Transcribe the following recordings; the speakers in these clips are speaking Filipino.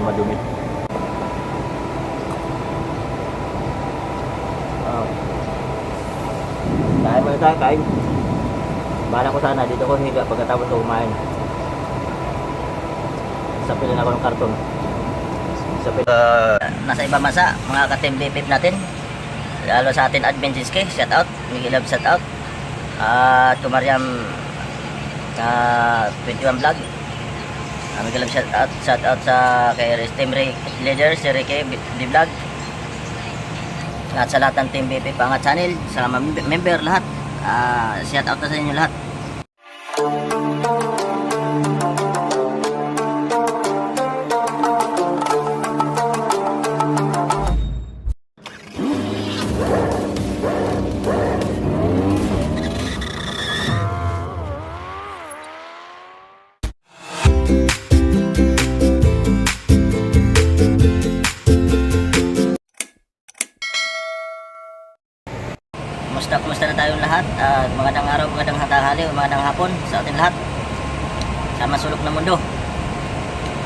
madumi. Kain muna tayo, kain. Bala ko sana, dito ko higa pagkatapos ko kumain. Sapilin ako ng karton. Nasa ibang bansa, mga ka-team BPP natin. Lalo sa atin admin Jinske, shout out. Miguel Love, shout out. At Kumariam 21 vlog. Miguel Love, shout out sa kay team leader, si Ricky di vlog. At sa lahat ng team BPP Pangat Channel, sa member lahat. Shout out na sa inyo lahat. Kumusta na tayong lahat? Magandang araw, magandang tanghali, magandang hapon sa ating lahat sa masulok na mundo.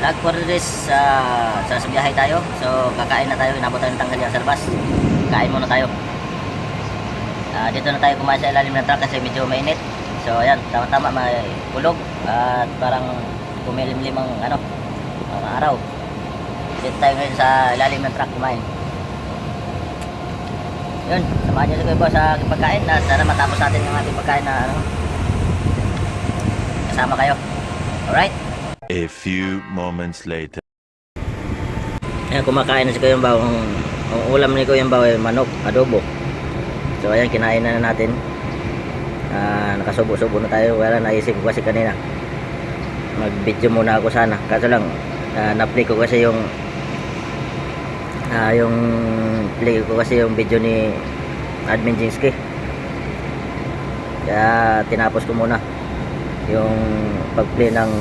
Vlog for this, sa biyahe tayo. So kakain na tayo, inabot tayo ng tanghali sa labas. Kain muna tayo. Dito na tayo kumain sa ilalim ng truck kasi medyo mainit. So ayan, tama-tama may kulog at parang kumilimlim ang araw. Dito tayo ngayon sa ilalim ng truck kumain. Yun, samahan nyo ko sa aking pagkain na sana matapos natin yung ating pagkain na kasama kayo. Alright? A few moments later. Ayan, kumakain na si Kuya Bao. Ang ulam ni Kuya Bao ay manok, adobo. So ayan, kinain na natin. Nakasubo-subo na tayo. Wala, naisip ko kasi kanina mag-video muna ako sana. Kaso lang, na-play ko kasi yung play ko kasi yung video ni admin Jinske, kaya tinapos ko muna yung pag-play ng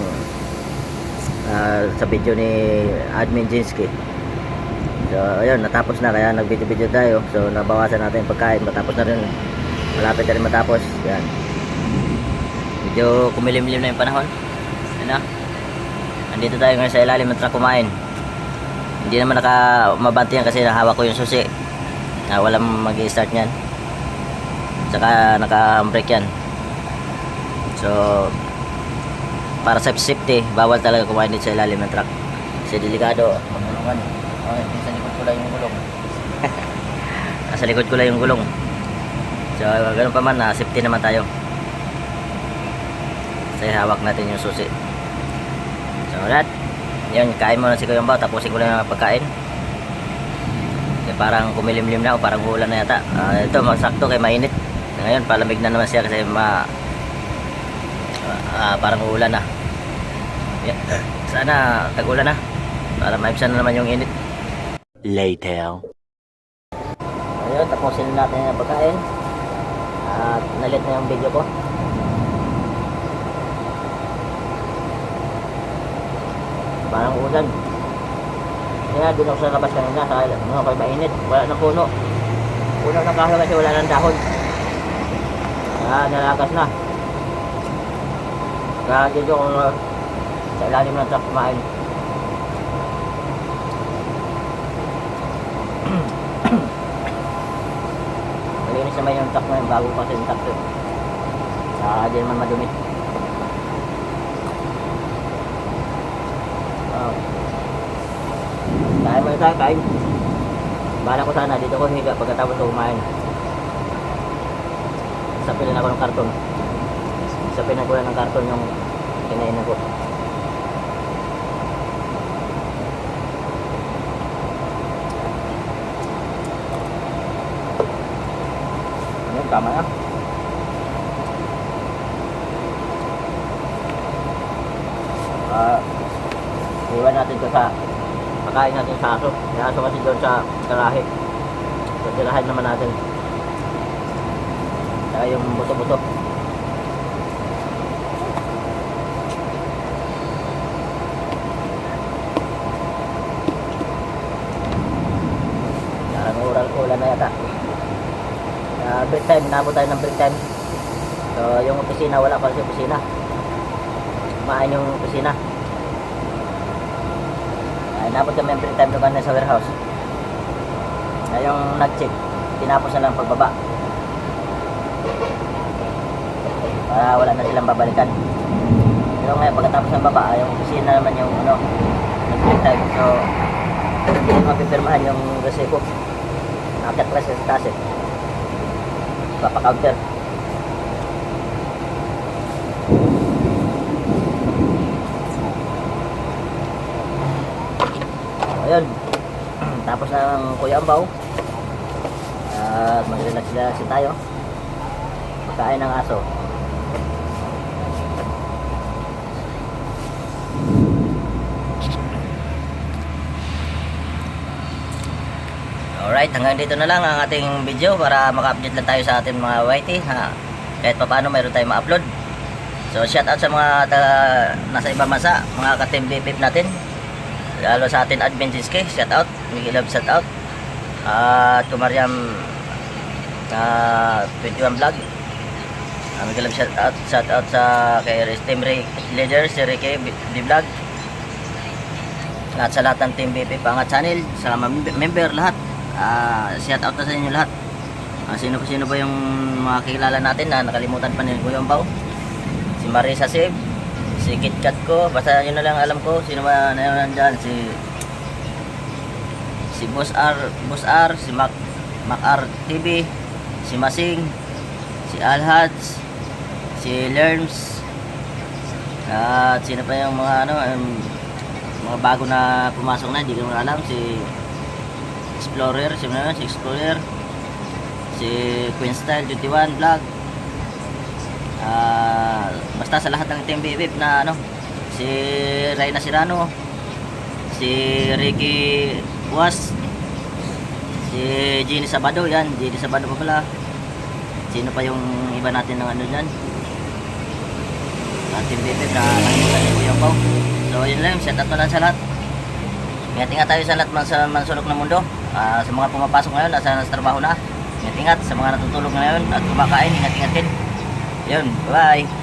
sa video ni admin Jinske. So ayun, natapos na, kaya nag-video tayo. So nabawasan natin yung pagkain, matapos na rin, malapit na rin matapos. Yan, medyo kumilimlim na yung panahon. Ano? Andito tayo ngayon sa ilalim ng truck kumain. Hindi naman mabantiyan kasi nahawak ko yung susi. Walang mag-i-start nyan. Saka naka-brake yan. So para sa safety, bawal talaga kumain dito sa ilalim ng truck kasi delikado. Sa likod ko lang yung gulong. Nasa likod ko lang yung gulong. So ganun pa man, safety naman tayo kasi hawak natin yung susi. So alright, yun, kain muna si Kuya Bao, tapusin ko lang yung pagkain. Parang kumilimlim na o parang ulan na yata. Ito masakto kay mainit. Ngayon palamig na naman siya kasi parang ulan na. Sana tag-ulan na para maibsan na naman yung init. Later. Ayun, tapusin natin yung pagkain. At nalit na yung video ko. Parang ulan. Kaya din ako sa labas kanina sa kay mainit. Wala ng puno. Puno ng kahoy kasi wala ng dahon. Nalagas na. Kaya dito ako sa ilalim ng truck kumain. Malinis naman yung truck na yun, bago kasi yung truck yun. Di naman madumi. Kain muna tayo, kain. Bala ko sana, dito ko higa pagkatapos ko kumain. Sapilin ako ng karton. Sapilin ko ng karton yung kinainan ko. Ayan, tama na. Iwan natin ito sa pakain natin sa aso. May aso kasi doon sa garahe. So tirahin naman natin. Saka yung buto-buto. Ulan na yata. Break time, nabot tayo ng break time. So yung opisina, wala pa sa opisina. Kumain yung opisina. Kain nabot kami ang free time doon sa warehouse. Na yung nag-check, tinapos na lang pagbaba. Para wala na silang babalikan. Pero ngayon pagkatapos ng baba, yung opisina naman yung nag-free time. So, hindi mapipirmahan yung resibo. Nakakit pa siya sa taas eh. Papa-counter. Ayun. Tapos na ang Kuya Ambaw. At mag-relax tayo. Pagkain ng aso. Alright, hanggang dito na lang ang ating video para maka-update lang tayo sa ating mga YT ha. Kahit pa paano mayroon tayong ma-upload. So shout out sa mga nasa ibang bansa, mga ka-team BPP natin. Lalo sa ating admin Jinske, shout out, Miguel Love shout out. At Kumariam 21 vlog. Miguel Love shout out sa kay team leader si Ricky vlog. At sa lahat ng team BPP Pangat channel, sa mga member lahat. Shout out na sa inyo lahat. Sino ba yung mga kilala natin na nakalimutan pa ni Kuya Ambaw? Si Marisa Sib, si KitKat ko, basta yun na lang alam ko. Sino ba na yun dyan? Si Boss R, si Mac R TV, si Masing, si Alhads, si Lerms, at sino pa yung mga mga bago na pumasok na, hindi ko alam. Si Explorer, si Explorer, si Queen Style 21 vlog. Basta sa lahat ng team BBB na si Reyna Sirano, si Ricky Was, si Jenny Sabado, Jenny Sabado pa pala. Sino pa yung iba natin ng dyan? Team BBB na nakikita niyo yung Pau. So yun lang, shout out na lang sa lahat. Ingat-ingat tayo sa lahat sa mansulok ng mundo. Sa mga pumapasok ngayon, nasa trabaho na. Ingat-ingat sa mga natutulog ngayon at kumakain, ingat-ingat din. Yun, bye!